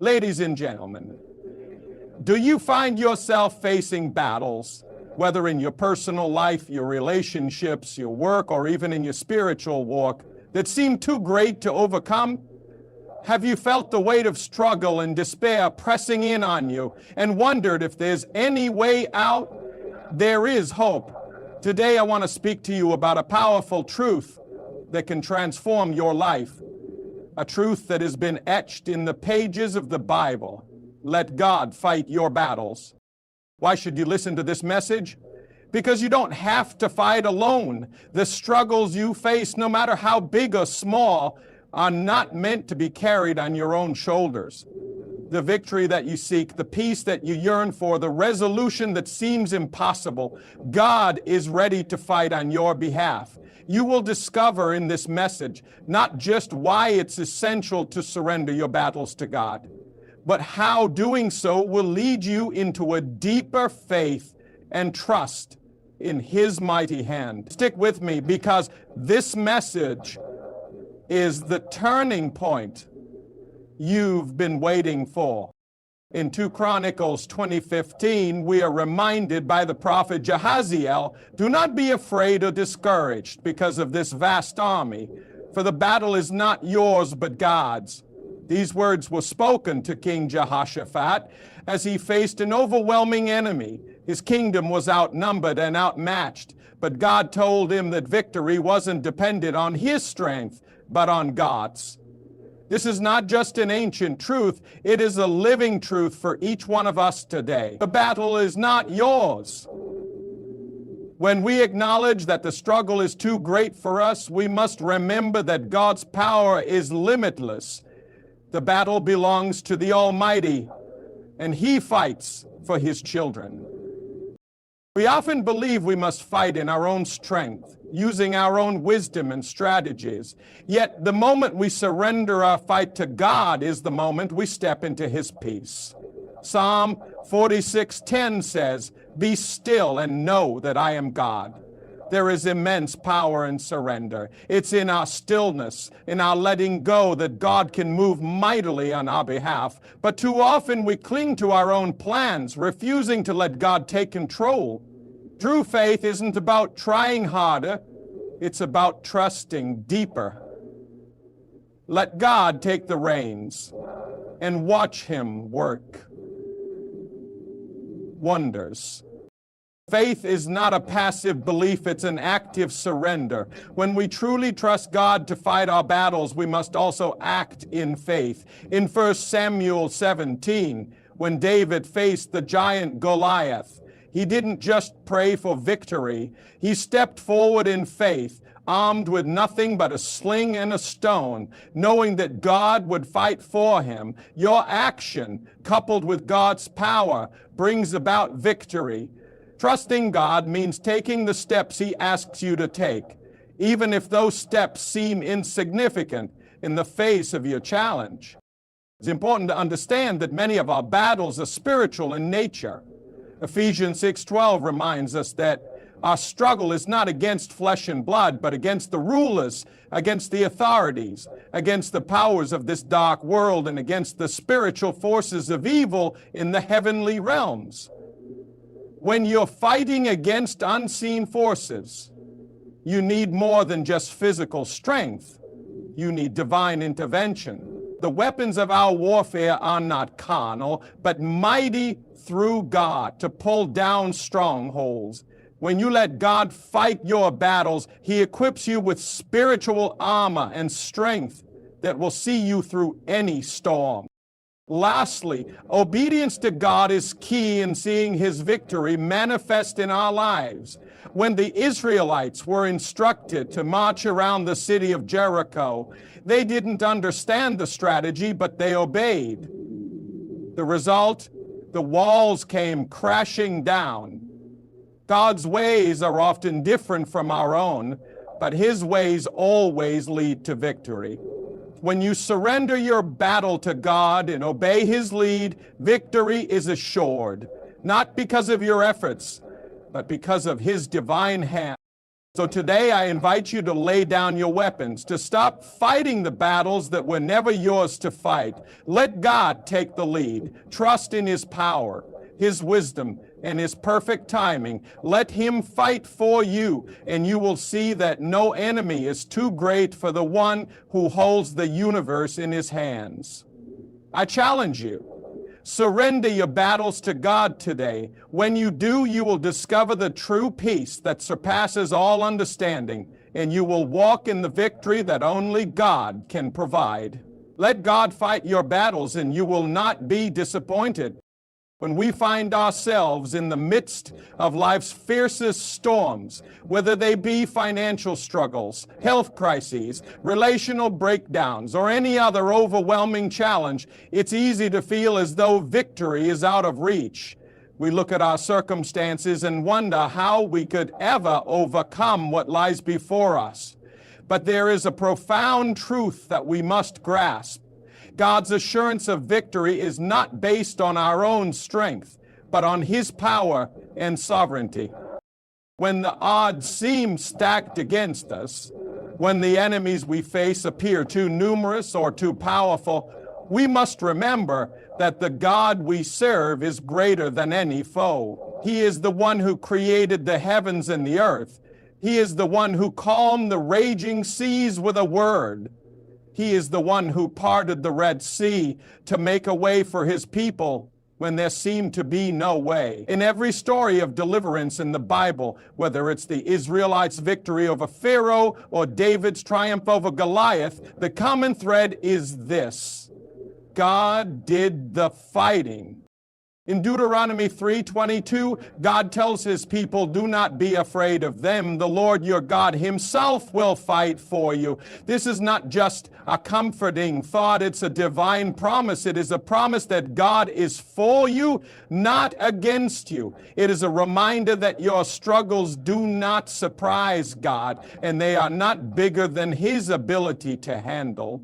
Ladies and gentlemen, do you find yourself facing battles, whether in your personal life, your relationships, your work, or even in your spiritual walk, that seem too great to overcome? Have you felt the weight of struggle and despair pressing in on you and wondered if there's any way out? There is hope. Today I want to speak to you about a powerful truth that can transform your life. A truth that has been etched in the pages of the Bible. Let God fight your battles. Why should you listen to this message? Because you don't have to fight alone. The struggles you face, no matter how big or small, are not meant to be carried on your own shoulders. The victory that you seek, the peace that you yearn for, the resolution that seems impossible, God is ready to fight on your behalf. You will discover in this message not just why it's essential to surrender your battles to God, but how doing so will lead you into a deeper faith and trust in His mighty hand. Stick with me, because this message is the turning point you've been waiting for. In 2 Chronicles 20:15, we are reminded by the prophet Jahaziel, "Do not be afraid or discouraged because of this vast army, for the battle is not yours but God's." These words were spoken to King Jehoshaphat as he faced an overwhelming enemy. His kingdom was outnumbered and outmatched, but God told him that victory wasn't dependent on his strength, but on God's. This is not just an ancient truth, it is a living truth for each one of us today. The battle is not yours. When we acknowledge that the struggle is too great for us, we must remember that God's power is limitless. The battle belongs to the Almighty, and He fights for His children. We often believe we must fight in our own strength, using our own wisdom and strategies. Yet the moment we surrender our fight to God is the moment we step into His peace. Psalm 46:10 says, "Be still and know that I am God." There is immense power in surrender. It's in our stillness, in our letting go, that God can move mightily on our behalf. But too often we cling to our own plans, refusing to let God take control. True faith isn't about trying harder, it's about trusting deeper. Let God take the reins and watch Him work wonders. Faith is not a passive belief, it's an active surrender. When we truly trust God to fight our battles, we must also act in faith. In 1 Samuel 17, when David faced the giant Goliath, he didn't just pray for victory. He stepped forward in faith, armed with nothing but a sling and a stone, knowing that God would fight for him. Your action, coupled with God's power, brings about victory. Trusting God means taking the steps He asks you to take, even if those steps seem insignificant in the face of your challenge. It's important to understand that many of our battles are spiritual in nature. Ephesians 6:12 reminds us that our struggle is not against flesh and blood, but against the rulers, against the authorities, against the powers of this dark world, and against the spiritual forces of evil in the heavenly realms. When you're fighting against unseen forces, you need more than just physical strength. You need divine intervention. The weapons of our warfare are not carnal, but mighty through God to pull down strongholds. When you let God fight your battles, He equips you with spiritual armor and strength that will see you through any storm. Lastly, obedience to God is key in seeing His victory manifest in our lives. When the Israelites were instructed to march around the city of Jericho, they didn't understand the strategy, but they obeyed. The result? The walls came crashing down. God's ways are often different from our own, but His ways always lead to victory. When you surrender your battle to God and obey His lead, victory is assured, not because of your efforts, but because of His divine hand. So today I invite you to lay down your weapons, to stop fighting the battles that were never yours to fight. Let God take the lead. Trust in His power, His wisdom, and His perfect timing. Let Him fight for you, and you will see that no enemy is too great for the one who holds the universe in His hands. I challenge you. Surrender your battles to God today. When you do, you will discover the true peace that surpasses all understanding, and you will walk in the victory that only God can provide. Let God fight your battles, and you will not be disappointed. When we find ourselves in the midst of life's fiercest storms, whether they be financial struggles, health crises, relational breakdowns, or any other overwhelming challenge, it's easy to feel as though victory is out of reach. We look at our circumstances and wonder how we could ever overcome what lies before us. But there is a profound truth that we must grasp. God's assurance of victory is not based on our own strength, but on His power and sovereignty. When the odds seem stacked against us, when the enemies we face appear too numerous or too powerful, we must remember that the God we serve is greater than any foe. He is the one who created the heavens and the earth. He is the one who calmed the raging seas with a word. He is the one who parted the Red Sea to make a way for His people when there seemed to be no way. In every story of deliverance in the Bible, whether it's the Israelites' victory over Pharaoh or David's triumph over Goliath, the common thread is this: God did the fighting. In Deuteronomy 3:22, God tells His people, "Do not be afraid of them. The Lord your God Himself will fight for you." This is not just a comforting thought. It's a divine promise. It is a promise that God is for you, not against you. It is a reminder that your struggles do not surprise God, and they are not bigger than His ability to handle.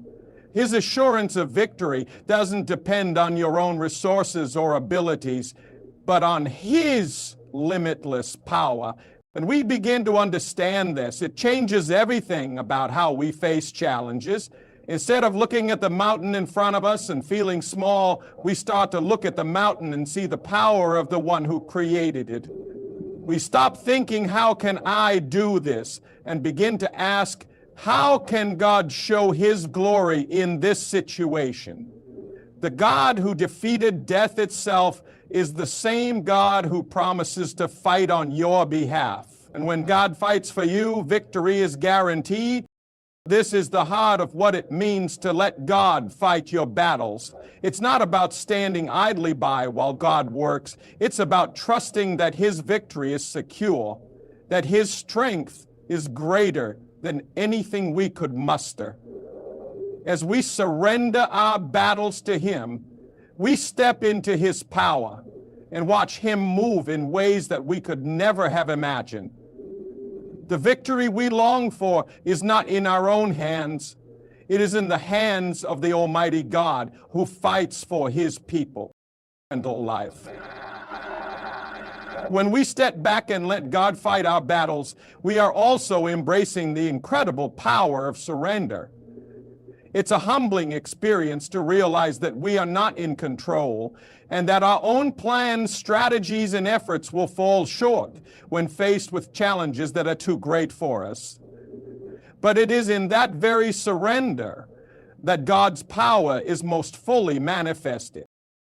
His assurance of victory doesn't depend on your own resources or abilities, but on His limitless power. When we begin to understand this, it changes everything about how we face challenges. Instead of looking at the mountain in front of us and feeling small, we start to look at the mountain and see the power of the one who created it. We stop thinking, "How can I do this?" and begin to ask, how can God show His glory in this situation? The God who defeated death itself is the same God who promises to fight on your behalf. And when God fights for you, victory is guaranteed. This is the heart of what it means to let God fight your battles. It's not about standing idly by while God works. It's about trusting that His victory is secure, that His strength is greater than anything we could muster. As we surrender our battles to Him, we step into His power and watch Him move in ways that we could never have imagined. The victory we long for is not in our own hands. It is in the hands of the Almighty God who fights for His people and life. When we step back and let God fight our battles, we are also embracing the incredible power of surrender. It's a humbling experience to realize that we are not in control and that our own plans, strategies, and efforts will fall short when faced with challenges that are too great for us. But it is in that very surrender that God's power is most fully manifested.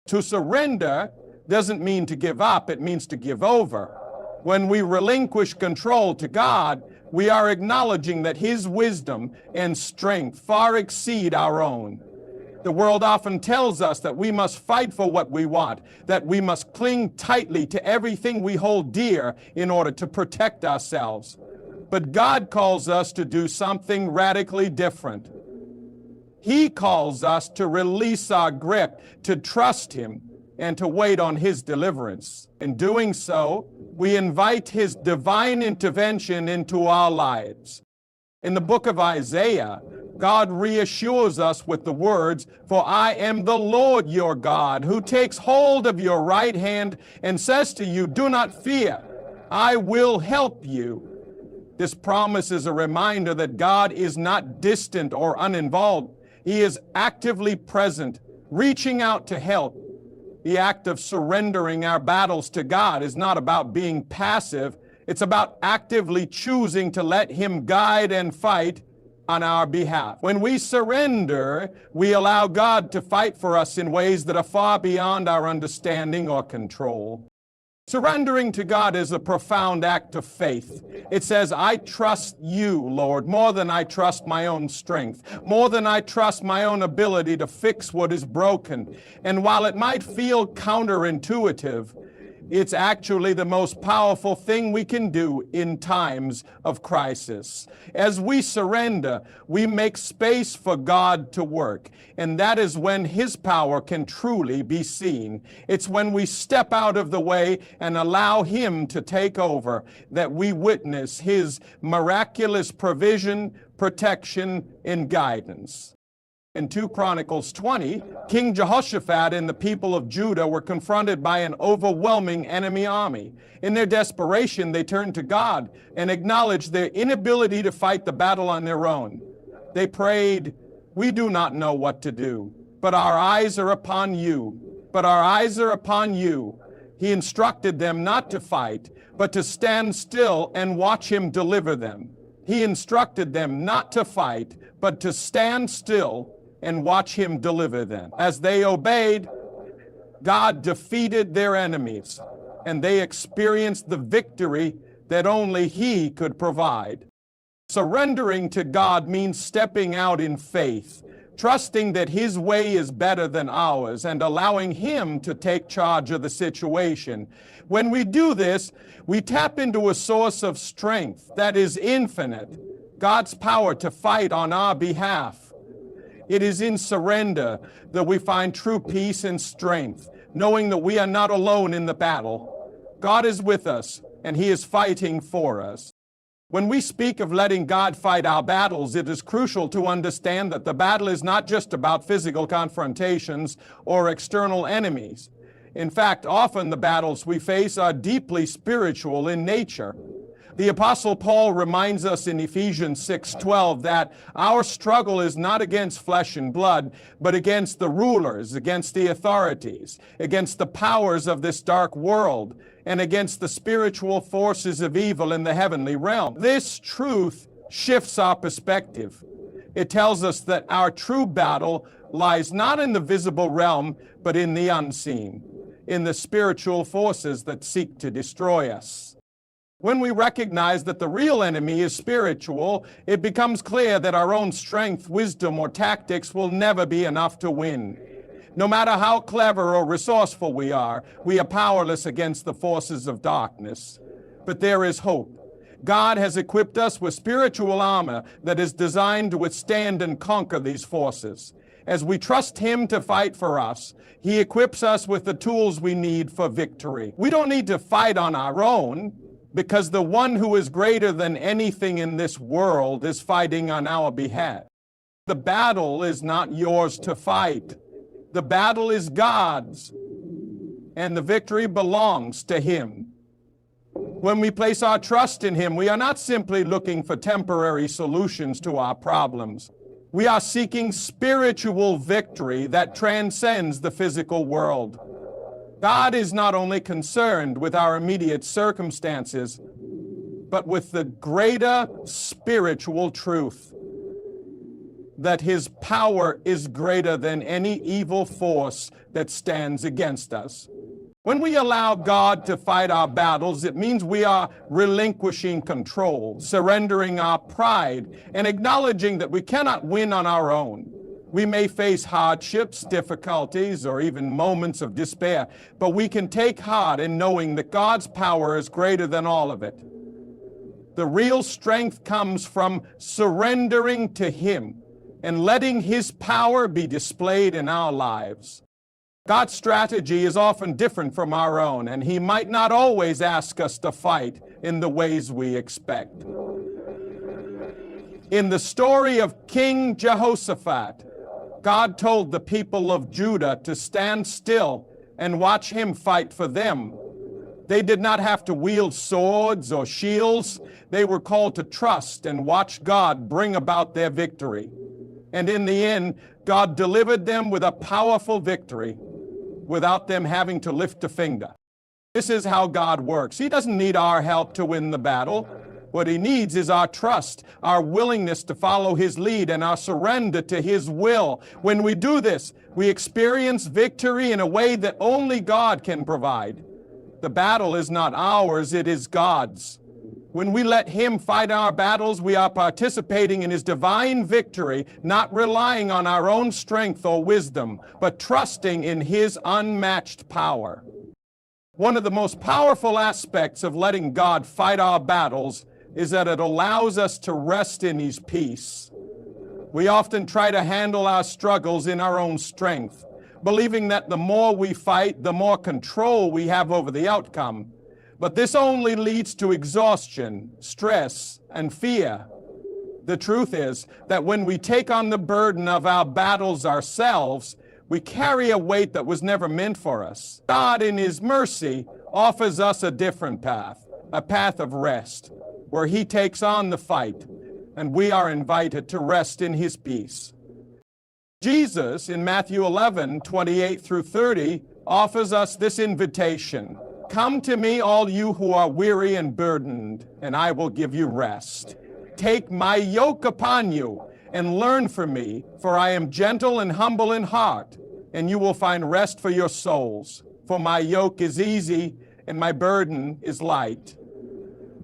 To surrender doesn't mean to give up, it means to give over. When we relinquish control to God, we are acknowledging that His wisdom and strength far exceed our own. The world often tells us that we must fight for what we want, that we must cling tightly to everything we hold dear in order to protect ourselves. But God calls us to do something radically different. He calls us to release our grip, to trust Him, and to wait on His deliverance. In doing so, we invite His divine intervention into our lives. In the book of Isaiah, God reassures us with the words, "For I am the Lord your God, who takes hold of your right hand and says to you, 'Do not fear, I will help you.'" This promise is a reminder that God is not distant or uninvolved. He is actively present, reaching out to help. The act of surrendering our battles to God is not about being passive. It's about actively choosing to let Him guide and fight on our behalf. When we surrender, we allow God to fight for us in ways that are far beyond our understanding or control. Surrendering to God is a profound act of faith. It says, I trust you, Lord, more than I trust my own strength, more than I trust my own ability to fix what is broken. And while it might feel counterintuitive, it's actually the most powerful thing we can do in times of crisis. As we surrender, we make space for God to work, and that is when His power can truly be seen. It's when we step out of the way and allow Him to take over that we witness His miraculous provision, protection, and guidance. In 2 Chronicles 20, King Jehoshaphat and the people of Judah were confronted by an overwhelming enemy army. In their desperation, they turned to God and acknowledged their inability to fight the battle on their own. They prayed, we do not know what to do, but our eyes are upon you. But our eyes are upon you. He instructed them not to fight, but to stand still and watch Him deliver them. He instructed them not to fight, but to stand still and watch Him deliver them. As they obeyed, God defeated their enemies, and they experienced the victory that only He could provide. Surrendering to God means stepping out in faith, trusting that His way is better than ours, and allowing Him to take charge of the situation. When we do this, we tap into a source of strength that is infinite, God's power to fight on our behalf. It is in surrender that we find true peace and strength, knowing that we are not alone in the battle. God is with us, and He is fighting for us. When we speak of letting God fight our battles, it is crucial to understand that the battle is not just about physical confrontations or external enemies. In fact, often the battles we face are deeply spiritual in nature. The Apostle Paul reminds us in Ephesians 6:12 that our struggle is not against flesh and blood, but against the rulers, against the authorities, against the powers of this dark world, and against the spiritual forces of evil in the heavenly realm. This truth shifts our perspective. It tells us that our true battle lies not in the visible realm, but in the unseen, in the spiritual forces that seek to destroy us. When we recognize that the real enemy is spiritual, it becomes clear that our own strength, wisdom, or tactics will never be enough to win. No matter how clever or resourceful we are powerless against the forces of darkness. But there is hope. God has equipped us with spiritual armor that is designed to withstand and conquer these forces. As we trust Him to fight for us, He equips us with the tools we need for victory. We don't need to fight on our own, because the one who is greater than anything in this world is fighting on our behalf. The battle is not yours to fight. The battle is God's, and the victory belongs to Him. When we place our trust in Him, we are not simply looking for temporary solutions to our problems. We are seeking spiritual victory that transcends the physical world. God is not only concerned with our immediate circumstances, but with the greater spiritual truth that His power is greater than any evil force that stands against us. When we allow God to fight our battles, it means we are relinquishing control, surrendering our pride, and acknowledging that we cannot win on our own. We may face hardships, difficulties, or even moments of despair, but we can take heart in knowing that God's power is greater than all of it. The real strength comes from surrendering to Him and letting His power be displayed in our lives. God's strategy is often different from our own, and He might not always ask us to fight in the ways we expect. In the story of King Jehoshaphat, God told the people of Judah to stand still and watch Him fight for them. They did not have to wield swords or shields. They were called to trust and watch God bring about their victory. And in the end, God delivered them with a powerful victory without them having to lift a finger. This is how God works. He doesn't need our help to win the battle. What he needs is our trust, our willingness to follow his lead, and our surrender to his will. When we do this, we experience victory in a way that only God can provide. The battle is not ours, it is God's. When we let him fight our battles, we are participating in his divine victory, not relying on our own strength or wisdom, but trusting in his unmatched power. One of the most powerful aspects of letting God fight our battles is that it allows us to rest in his peace. We often try to handle our struggles in our own strength, believing that the more we fight, the more control we have over the outcome. But this only leads to exhaustion, stress, and fear. The truth is that when we take on the burden of our battles ourselves, we carry a weight that was never meant for us. God, in his mercy, offers us a different path, a path of rest, where he takes on the fight, and we are invited to rest in his peace. Jesus, in Matthew 11:28 through 30, offers us this invitation. Come to me, all you who are weary and burdened, and I will give you rest. Take my yoke upon you and learn from me, for I am gentle and humble in heart, and you will find rest for your souls. For my yoke is easy and my burden is light.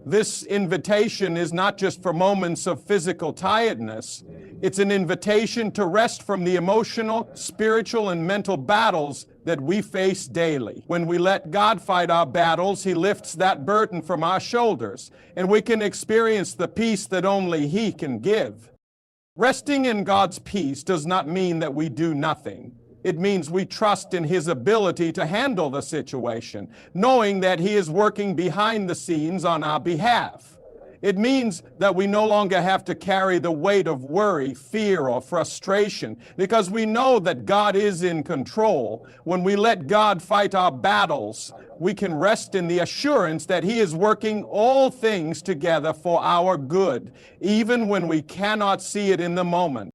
This invitation is not just for moments of physical tiredness. It's an invitation to rest from the emotional, spiritual, and mental battles that we face daily. When we let God fight our battles, he lifts that burden from our shoulders, and we can experience the peace that only he can give. Resting in God's peace does not mean that we do nothing. It means we trust in his ability to handle the situation, knowing that he is working behind the scenes on our behalf. It means that we no longer have to carry the weight of worry, fear, or frustration, because we know that God is in control. When we let God fight our battles, we can rest in the assurance that he is working all things together for our good, even when we cannot see it in the moment.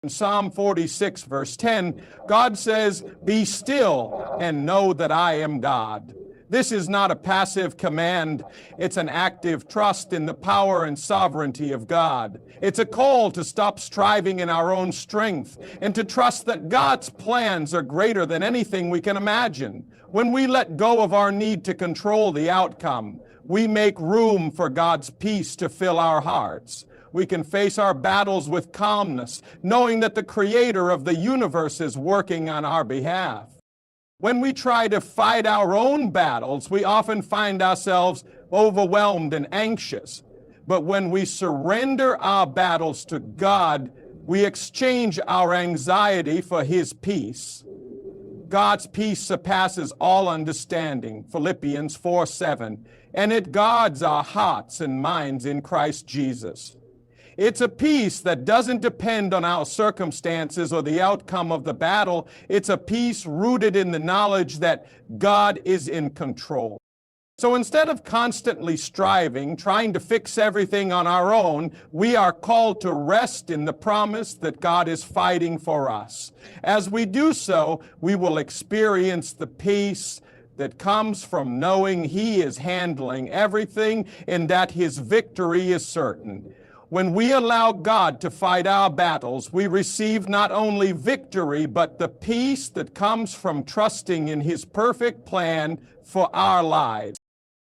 In Psalm 46, verse 10, God says, "Be still and know that I am God." This is not a passive command. It's an active trust in the power and sovereignty of God. It's a call to stop striving in our own strength and to trust that God's plans are greater than anything we can imagine. When we let go of our need to control the outcome, we make room for God's peace to fill our hearts. We can face our battles with calmness, knowing that the Creator of the universe is working on our behalf. When we try to fight our own battles, we often find ourselves overwhelmed and anxious. But when we surrender our battles to God, we exchange our anxiety for his peace. God's peace surpasses all understanding, Philippians 4:7, and it guards our hearts and minds in Christ Jesus. It's a peace that doesn't depend on our circumstances or the outcome of the battle. It's a peace rooted in the knowledge that God is in control. So instead of constantly striving, trying to fix everything on our own, we are called to rest in the promise that God is fighting for us. As we do so, we will experience the peace that comes from knowing he is handling everything and that his victory is certain. When we allow God to fight our battles, we receive not only victory, but the peace that comes from trusting in his perfect plan for our lives.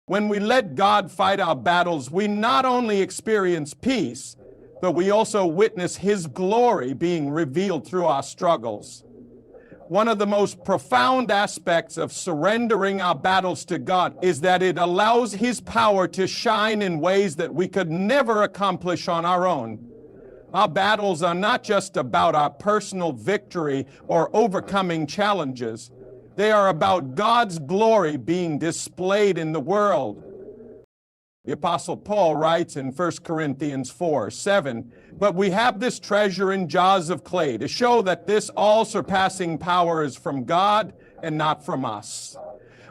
When we let God fight our battles, we not only experience peace, but we also witness his glory being revealed through our struggles. One of the most profound aspects of surrendering our battles to God is that it allows his power to shine in ways that we could never accomplish on our own. Our battles are not just about our personal victory or overcoming challenges. They are about God's glory being displayed in the world. The Apostle Paul writes in 1 Corinthians 4:7, "But we have this treasure in jars of clay to show that this all-surpassing power is from God and not from us."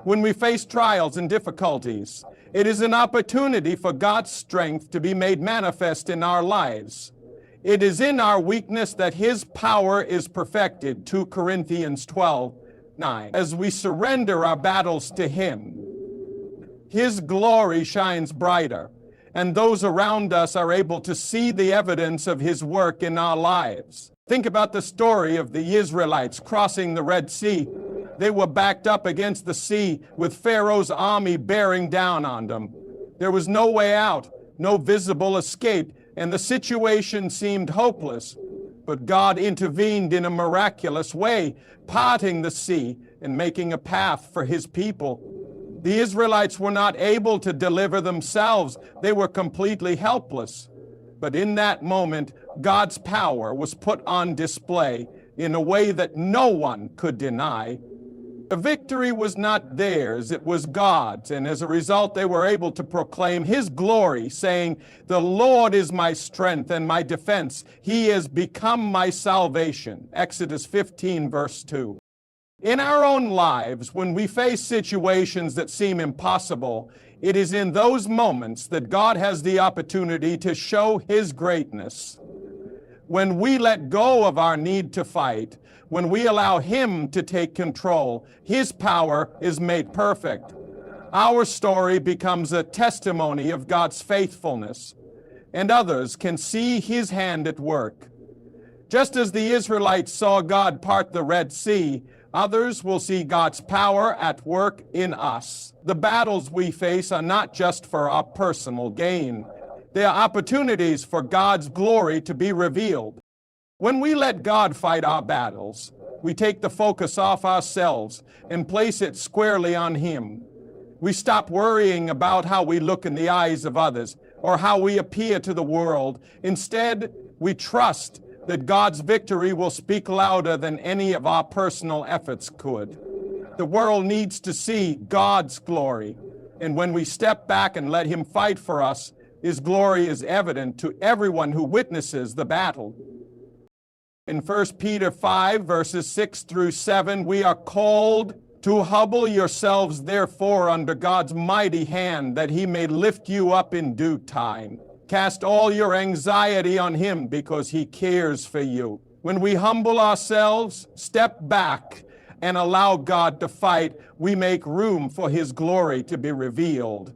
When we face trials and difficulties, it is an opportunity for God's strength to be made manifest in our lives. It is in our weakness that His power is perfected, 2 Corinthians 12:9. As we surrender our battles to Him, His glory shines brighter, and those around us are able to see the evidence of His work in our lives. Think about the story of the Israelites crossing the Red Sea. They were backed up against the sea with Pharaoh's army bearing down on them. There was no way out, no visible escape, and the situation seemed hopeless. But God intervened in a miraculous way, parting the sea and making a path for His people. The Israelites were not able to deliver themselves. They were completely helpless. But in that moment, God's power was put on display in a way that no one could deny. The victory was not theirs, it was God's, and as a result they were able to proclaim His glory, saying, "The Lord is my strength and my defense. He has become my salvation." Exodus 15, verse 2. In our own lives, when we face situations that seem impossible, it is in those moments that God has the opportunity to show His greatness. When we let go of our need to fight, when we allow Him to take control, His power is made perfect. Our story becomes a testimony of God's faithfulness, and others can see His hand at work. Just as the Israelites saw God part the Red Sea, others will see God's power at work in us. The battles we face are not just for our personal gain. They are opportunities for God's glory to be revealed. When we let God fight our battles, we take the focus off ourselves and place it squarely on Him. We stop worrying about how we look in the eyes of others or how we appear to the world. Instead, we trust that God's victory will speak louder than any of our personal efforts could. The world needs to see God's glory, and when we step back and let Him fight for us, His glory is evident to everyone who witnesses the battle. In 1 Peter 5, verses 6 through 7, we are called to humble yourselves, therefore, under God's mighty hand, that He may lift you up in due time. Cast all your anxiety on Him, because He cares for you. When we humble ourselves, step back, and allow God to fight, we make room for His glory to be revealed.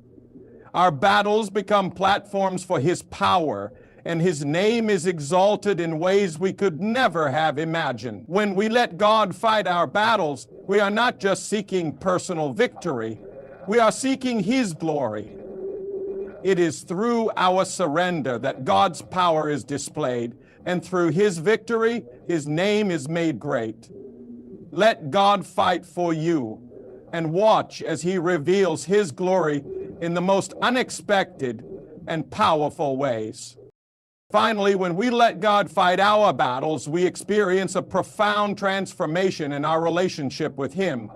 Our battles become platforms for His power, and His name is exalted in ways we could never have imagined. When we let God fight our battles, we are not just seeking personal victory, we are seeking His glory. It is through our surrender that God's power is displayed, and through His victory, His name is made great. Let God fight for you, and watch as He reveals His glory in the most unexpected and powerful ways. Finally, when we let God fight our battles, we experience a profound transformation in our relationship with Him.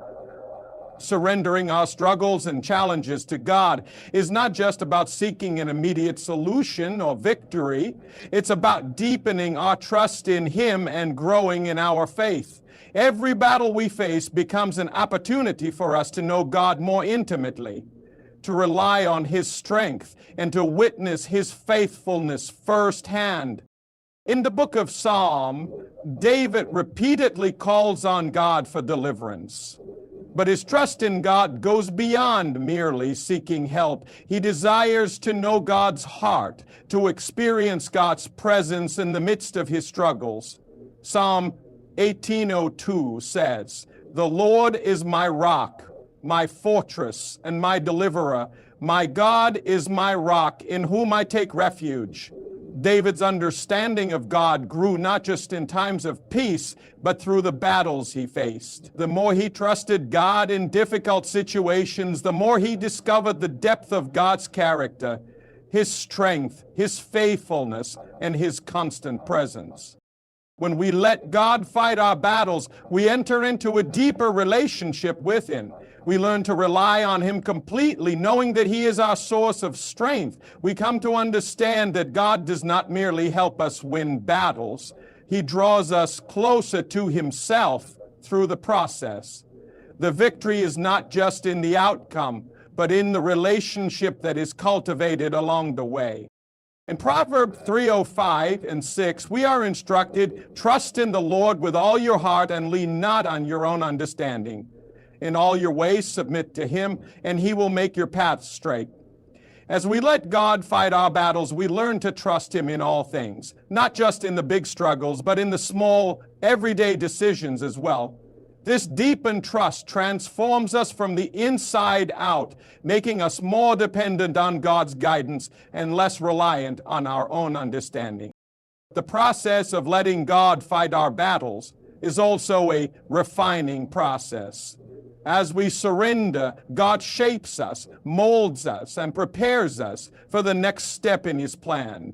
Surrendering our struggles and challenges to God is not just about seeking an immediate solution or victory. It's about deepening our trust in Him and growing in our faith. Every battle we face becomes an opportunity for us to know God more intimately, to rely on His strength, and to witness His faithfulness firsthand. In the book of Psalm, David repeatedly calls on God for deliverance. But his trust in God goes beyond merely seeking help. He desires to know God's heart, to experience God's presence in the midst of his struggles. Psalm 18:02 says, "The Lord is my rock, my fortress, and my deliverer. My God is my rock, in whom I take refuge." David's understanding of God grew not just in times of peace, but through the battles he faced. The more he trusted God in difficult situations, the more he discovered the depth of God's character, His strength, His faithfulness, and His constant presence. When we let God fight our battles, we enter into a deeper relationship with Him. We learn to rely on Him completely, knowing that He is our source of strength. We come to understand that God does not merely help us win battles. He draws us closer to Himself through the process. The victory is not just in the outcome, but in the relationship that is cultivated along the way. In Proverbs 3:05 and 6, we are instructed, trust in the Lord with all your heart and lean not on your own understanding. In all your ways submit to him, and he will make your paths straight. As we let God fight our battles, we learn to trust him in all things, not just in the big struggles, but in the small, everyday decisions as well. This deepened trust transforms us from the inside out, making us more dependent on God's guidance and less reliant on our own understanding. The process of letting God fight our battles is also a refining process. As we surrender, God shapes us, molds us, and prepares us for the next step in his plan.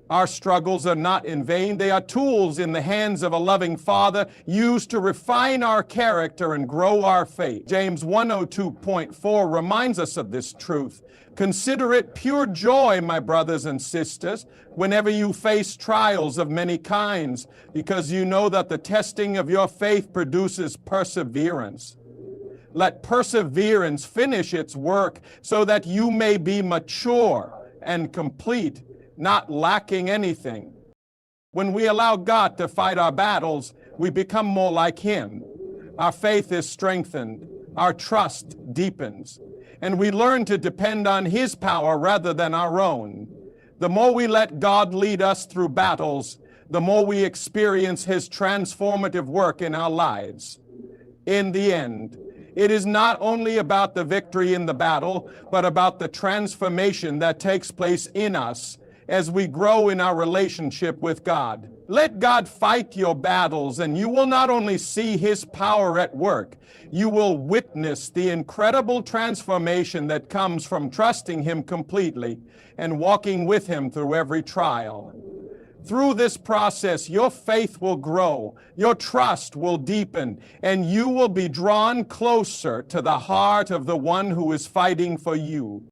Our struggles are not in vain. They are tools in the hands of a loving Father used to refine our character and grow our faith. James 1:02.4 reminds us of this truth. Consider it pure joy, my brothers and sisters, whenever you face trials of many kinds, because you know that the testing of your faith produces perseverance. Let perseverance finish its work so that you may be mature and complete, not lacking anything. When we allow God to fight our battles, we become more like him. Our faith is strengthened, our trust deepens, and we learn to depend on his power rather than our own. The more we let God lead us through battles, the more we experience his transformative work in our lives. In the end, it is not only about the victory in the battle, but about the transformation that takes place in us as we grow in our relationship with God. Let God fight your battles, and you will not only see his power at work, you will witness the incredible transformation that comes from trusting him completely and walking with him through every trial. Through this process, your faith will grow, your trust will deepen, and you will be drawn closer to the heart of the one who is fighting for you.